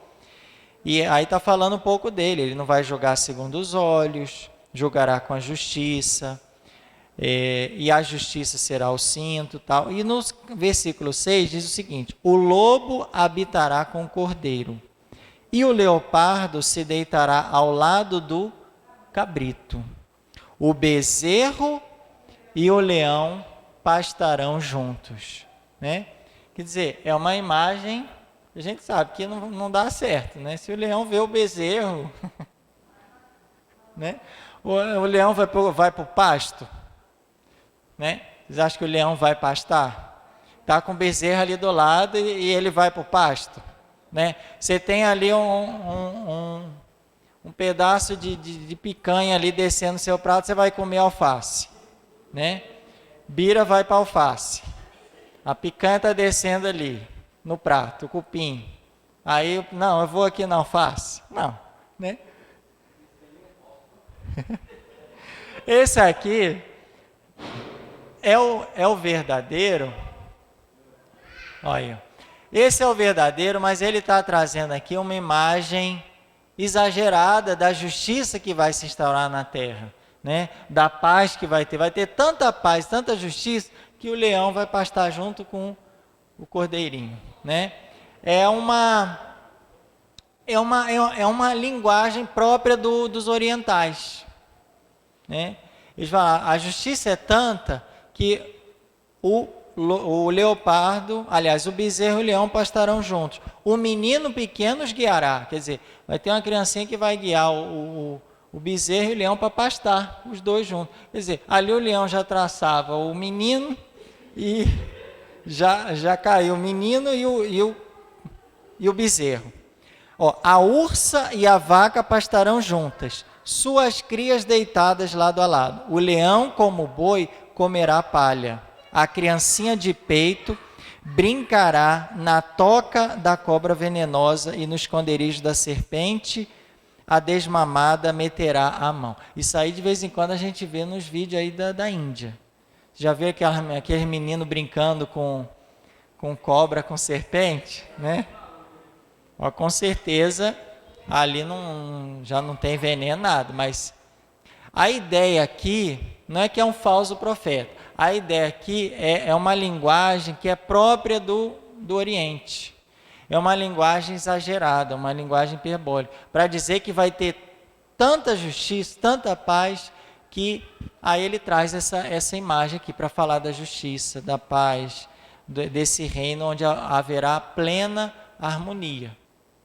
E aí está falando um pouco dele, ele não vai julgar segundo os olhos, julgará com a justiça, e a justiça será o cinto, tal. E no versículo 6 diz o seguinte: o lobo habitará com o cordeiro, e o leopardo se deitará ao lado do cabrito. O bezerro e o leão pastarão juntos, né? Quer dizer, é uma imagem, a gente sabe que não dá certo, né? Se o leão vê o bezerro, né? O leão vai para o pasto, né? Vocês acham que o leão vai pastar? Está com o bezerro ali do lado e ele vai para o pasto, né? Você tem ali um pedaço de picanha ali descendo no seu prato, você vai comer alface, né? Bira vai para alface. a picanha está descendo ali, no prato, o cupim. Aí, não, eu vou aqui na alface. Não, né? Esse aqui é o verdadeiro. Olha, esse é o verdadeiro, mas ele está trazendo aqui uma imagem exagerada da justiça que vai se instaurar na terra, né? Da paz que vai ter tanta paz, tanta justiça, que o leão vai pastar junto com o cordeirinho, né? É uma linguagem própria dos orientais, né? Eles falam, a justiça é tanta que o leopardo, aliás, o bezerro e o leão pastarão juntos. O menino pequeno os guiará. Quer dizer, vai ter uma criancinha que vai guiar o bezerro e o leão para pastar, os dois juntos. Quer dizer, ali o leão já traçava o menino e já caiu o menino e o bezerro. Ó, a ursa e a vaca pastarão juntas, suas crias deitadas lado a lado. O leão, como o boi, comerá palha. A criancinha de peito brincará na toca da cobra venenosa e no esconderijo da serpente, a desmamada meterá a mão. Isso aí de vez em quando a gente vê nos vídeos aí da Índia. Já viu aquele menino brincando com cobra, com serpente, né? Ó, com certeza ali já não tem veneno nada, mas a ideia aqui não é que é um falso profeta. A ideia aqui é uma linguagem que é própria do Oriente. É uma linguagem exagerada, uma linguagem hiperbólica, para dizer que vai ter tanta justiça, tanta paz, que aí ele traz essa imagem aqui para falar da justiça, da paz, desse reino onde haverá plena harmonia.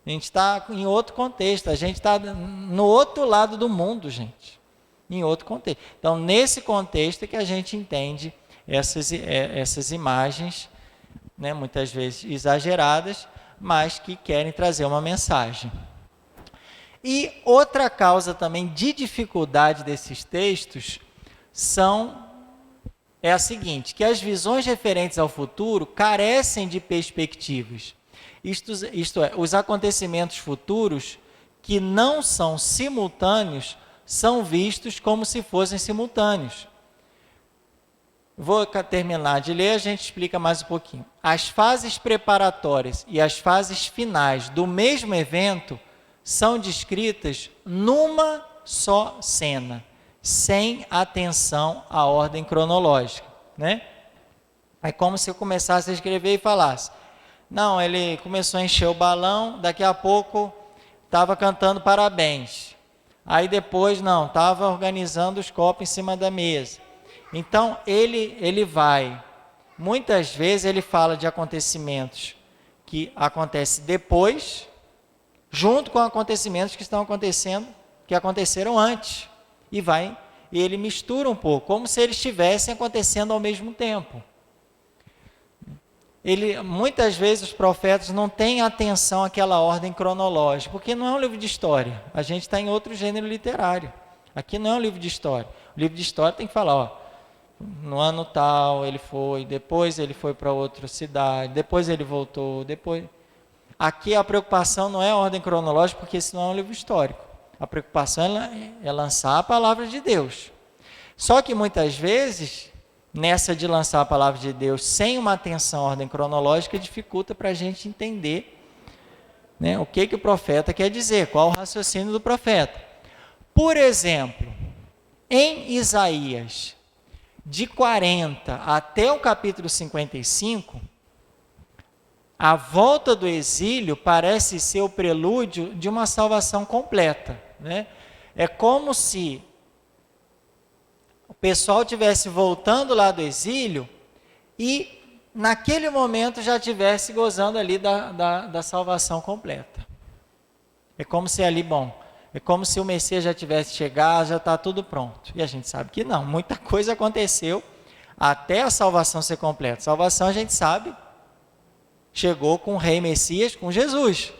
A gente está em outro contexto, a gente está no outro lado do mundo, gente. Em outro contexto. Então, nesse contexto é que a gente entende essas imagens, né, muitas vezes exageradas, mas que querem trazer uma mensagem. E outra causa também de dificuldade desses textos é a seguinte, que as visões referentes ao futuro carecem de perspectivas. Isto é, os acontecimentos futuros que não são simultâneos são vistos como se fossem simultâneos. Vou terminar de ler, a gente explica mais um pouquinho. As fases preparatórias e as fases finais do mesmo evento são descritas numa só cena, sem atenção à ordem cronológica, né? É como se eu começasse a escrever e falasse, não, ele começou a encher o balão, daqui a pouco estava cantando parabéns. Aí depois, não, estava organizando os copos em cima da mesa. Então, ele vai, muitas vezes ele fala de acontecimentos que acontecem depois, junto com acontecimentos que estão acontecendo, que aconteceram antes. E ele mistura um pouco, como se eles estivessem acontecendo ao mesmo tempo. Muitas vezes os profetas não têm atenção àquela ordem cronológica, porque não é um livro de história. A gente está em outro gênero literário. Aqui não é um livro de história. O livro de história tem que falar, ó, no ano tal ele foi, depois ele foi para outra cidade, depois ele voltou, depois... Aqui a preocupação não é a ordem cronológica, porque isso não é um livro histórico. A preocupação é lançar a palavra de Deus. Só que muitas vezes... nessa de lançar a palavra de Deus sem uma atenção à ordem cronológica, dificulta para a gente entender, né, o que o profeta quer dizer, qual o raciocínio do profeta. Por exemplo, em Isaías, de 40 até o capítulo 55, a volta do exílio parece ser o prelúdio de uma salvação completa, né? É como se o pessoal estivesse voltando lá do exílio e naquele momento já estivesse gozando ali da salvação completa. É como se ali, é como se o Messias já tivesse chegado, já está tudo pronto. E a gente sabe que não, muita coisa aconteceu até a salvação ser completa. Salvação a gente sabe, chegou com o rei Messias, com Jesus.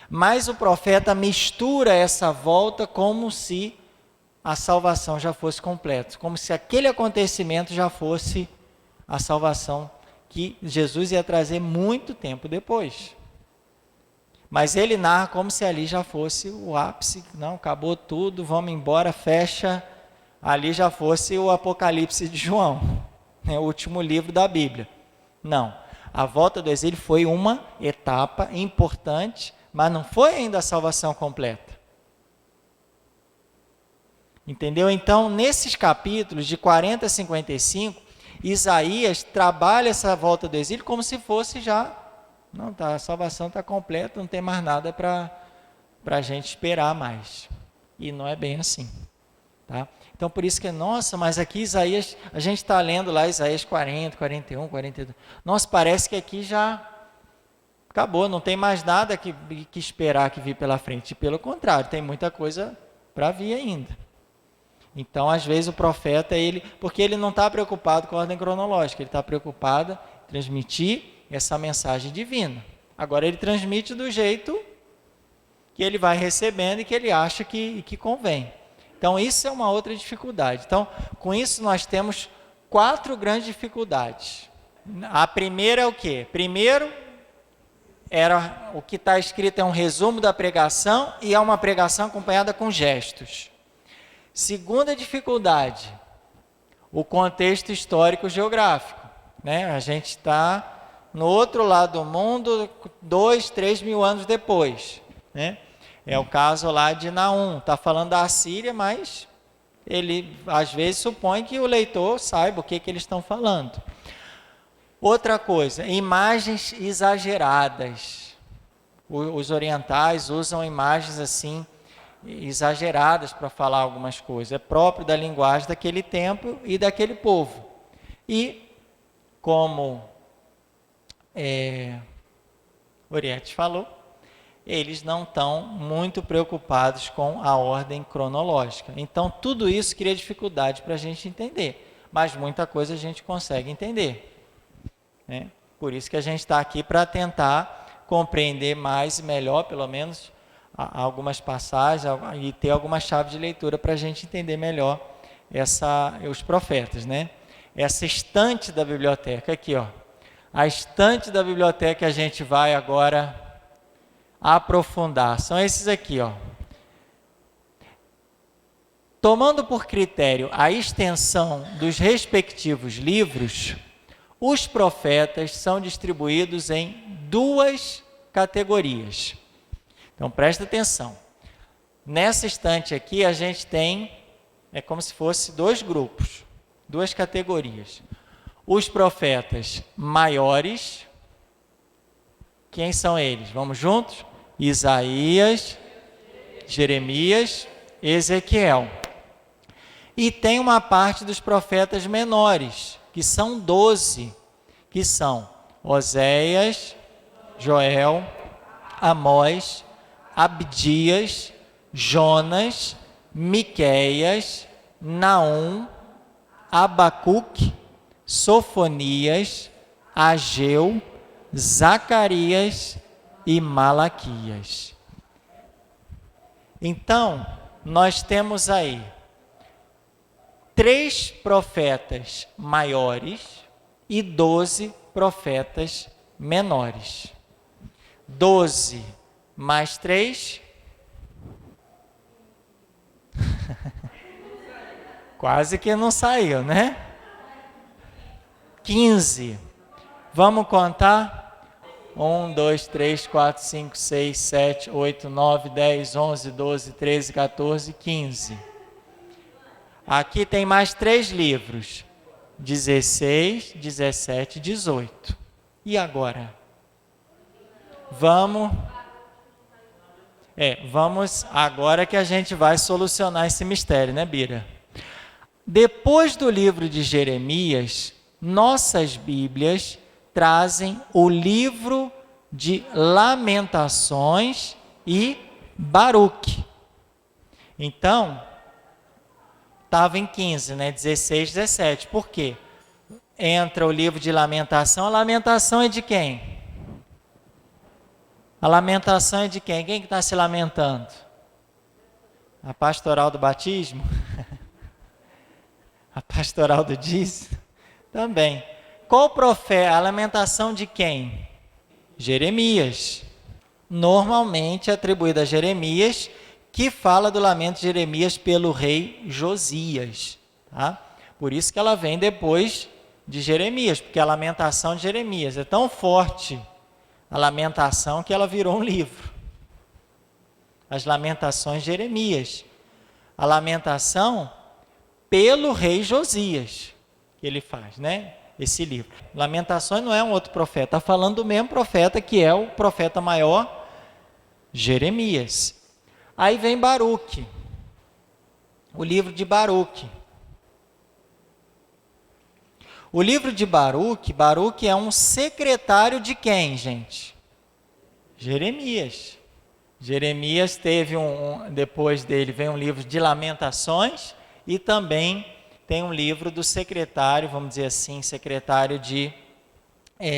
Mas o profeta mistura essa volta como se a salvação já fosse completa, como se aquele acontecimento já fosse a salvação que Jesus ia trazer muito tempo depois. Mas ele narra como se ali já fosse o ápice, não, acabou tudo, vamos embora, fecha, ali já fosse o Apocalipse de João, né, o último livro da Bíblia. Não, a volta do exílio foi uma etapa importante, mas não foi ainda a salvação completa. Entendeu? Então, nesses capítulos de 40 a 55, Isaías trabalha essa volta do exílio como se fosse já, não, tá, a salvação está completa, não tem mais nada para a gente esperar mais. E não é bem assim. Tá? Então, por isso que, nossa, mas aqui Isaías, a gente está lendo lá Isaías 40, 41, 42. Nossa, parece que aqui já acabou, não tem mais nada que esperar que vir pela frente. E pelo contrário, tem muita coisa para vir ainda. Então, às vezes, o profeta, porque ele não está preocupado com a ordem cronológica, ele está preocupado em transmitir essa mensagem divina. Agora, ele transmite do jeito que ele vai recebendo e que ele acha que convém. Então, isso é uma outra dificuldade. Então, com isso, nós temos 4 grandes dificuldades. A primeira é o quê? Primeiro, o que está escrito é um resumo da pregação e é uma pregação acompanhada com gestos. Segunda dificuldade, o contexto histórico-geográfico. Né? A gente está no outro lado do mundo 2, 3 mil anos depois. Né? É o caso lá de Naum, está falando da Assíria, mas ele às vezes supõe que o leitor saiba o que eles estão falando. Outra coisa, imagens exageradas. Os orientais usam imagens assim, exageradas para falar algumas coisas. É próprio da linguagem daquele tempo e daquele povo. E, como Oriete falou, eles não estão muito preocupados com a ordem cronológica. Então, tudo isso cria dificuldade para a gente entender. Mas muita coisa a gente consegue entender. Né? Por isso que a gente está aqui para tentar compreender mais e melhor, pelo menos, algumas passagens e ter alguma chave de leitura para a gente entender melhor os profetas. Né? Essa estante da biblioteca, aqui, ó, a estante da biblioteca a gente vai agora aprofundar, são esses aqui, ó. Tomando por critério a extensão dos respectivos livros, os profetas são distribuídos em 2 categorias. Então, presta atenção. Nessa estante aqui, a gente tem, é como se fosse 2 grupos, 2 categorias. Os profetas maiores, quem são eles? Vamos juntos? Isaías, Jeremias, Ezequiel. E tem uma parte dos profetas menores, que são 12, que são Oséias, Joel, Amós, Abdias, Jonas, Miqueias, Naum, Abacuque, Sofonias, Ageu, Zacarias e Malaquias. Então, nós temos aí 3 profetas maiores e 12 profetas menores. 12 mais 3. Quase que não saiu, né? 15. Vamos contar? 1, 2, 3, 4, 5, 6, 7, 8, 9, 10, 11, 12, 13, 14, 15. Aqui tem mais 3 livros. 16, 17, 18. E agora? Vamos agora que a gente vai solucionar esse mistério, né, Bira? Depois do livro de Jeremias, nossas Bíblias trazem o livro de Lamentações e Baruque. Então, estava em 15, né? 16, 17. Por quê? Entra o livro de Lamentação. A lamentação é de quem? A lamentação é de quem? Quem que está se lamentando? A pastoral do batismo? A pastoral do dízimo? Também. Qual profeta? A lamentação de quem? Jeremias. Normalmente atribuída a Jeremias, que fala do lamento de Jeremias pelo rei Josias. Tá? Por isso que ela vem depois de Jeremias, porque a lamentação de Jeremias é tão forte, a lamentação, que ela virou um livro. As lamentações de Jeremias. A lamentação pelo rei Josias, que ele faz, né? Esse livro. Lamentações não é um outro profeta, está falando do mesmo profeta, que é o profeta maior, Jeremias. Aí vem Baruque, o livro de Baruque. O livro de Baruque, Baruque é um secretário de quem, gente? Jeremias. Jeremias teve depois dele vem um livro de lamentações e também tem um livro do secretário, vamos dizer assim, secretário de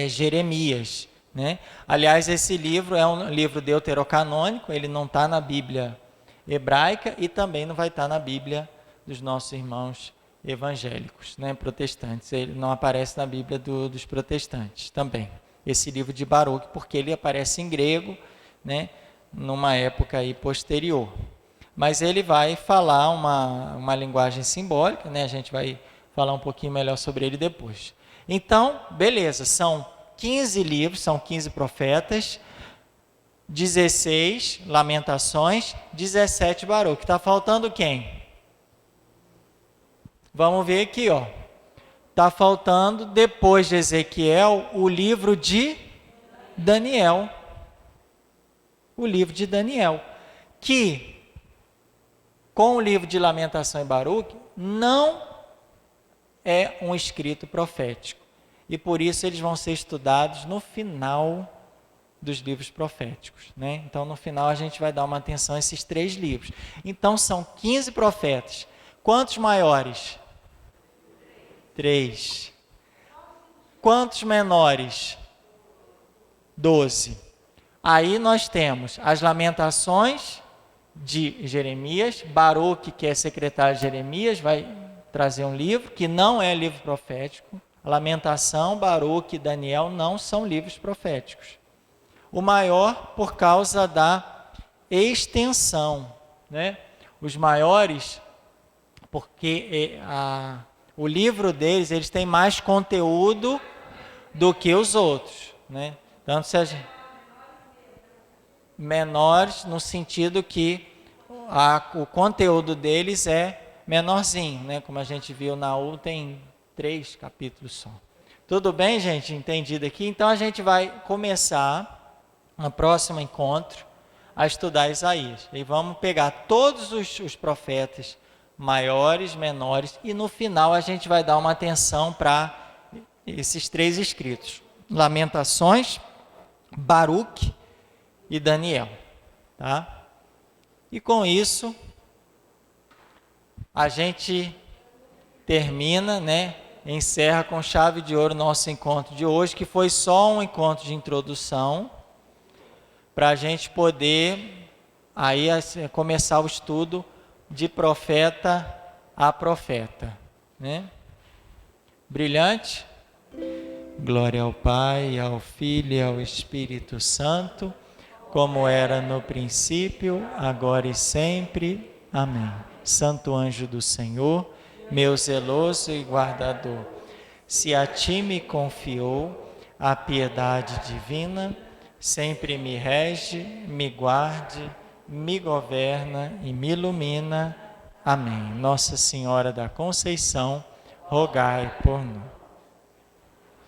Jeremias. Né? Aliás, esse livro é um livro deuterocanônico, ele não está na Bíblia hebraica e também não vai estar na Bíblia dos nossos irmãos evangélicos, né, protestantes. Ele não aparece na Bíblia dos protestantes também, esse livro de Baruque, porque ele aparece em grego, né, numa época aí posterior. Mas ele vai falar uma linguagem simbólica, né, a gente vai falar um pouquinho melhor sobre ele depois. Então, beleza, são 15 livros, são 15 profetas, 16 lamentações, 17 Baruque. Está faltando quem? Vamos ver aqui, ó. Está faltando, depois de Ezequiel, o livro de Daniel. O livro de Daniel. Que, com o livro de Lamentação e Baruque, não é um escrito profético. E por isso eles vão ser estudados no final dos livros proféticos. Né? Então, no final, a gente vai dar uma atenção a esses 3 livros. Então, são 15 profetas. Quantos maiores? 3. Quantos menores? 12. Aí nós temos as lamentações de Jeremias, Baruque, que é secretário de Jeremias, vai trazer um livro que não é livro profético. A Lamentação, Baruque e Daniel não são livros proféticos. O maior por causa da extensão. Né? Os maiores, porque o livro deles, eles têm mais conteúdo do que os outros, né? Tanto se a gente... menores no sentido que o conteúdo deles é menorzinho, né? Como a gente viu na U, tem 3 capítulos só. Tudo bem, gente? Entendido aqui? Então a gente vai começar no próximo encontro a estudar Isaías. E vamos pegar todos os profetas maiores, menores, e no final a gente vai dar uma atenção para esses 3 escritos: Lamentações, Baruque e Daniel. Tá? E com isso, a gente termina, né, encerra com chave de ouro o nosso encontro de hoje, que foi só um encontro de introdução, para a gente poder aí começar o estudo de profeta a profeta, né? Brilhante? Glória ao Pai, ao Filho e ao Espírito Santo, como era no princípio, agora e sempre. Amém. Santo anjo do Senhor, meu zeloso e guardador, se a ti me confiou a piedade divina, sempre me rege, me guarde, me governa e me ilumina. Amém. Nossa Senhora da Conceição, rogai por nós.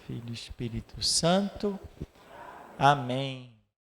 Filho e Espírito Santo. Amém.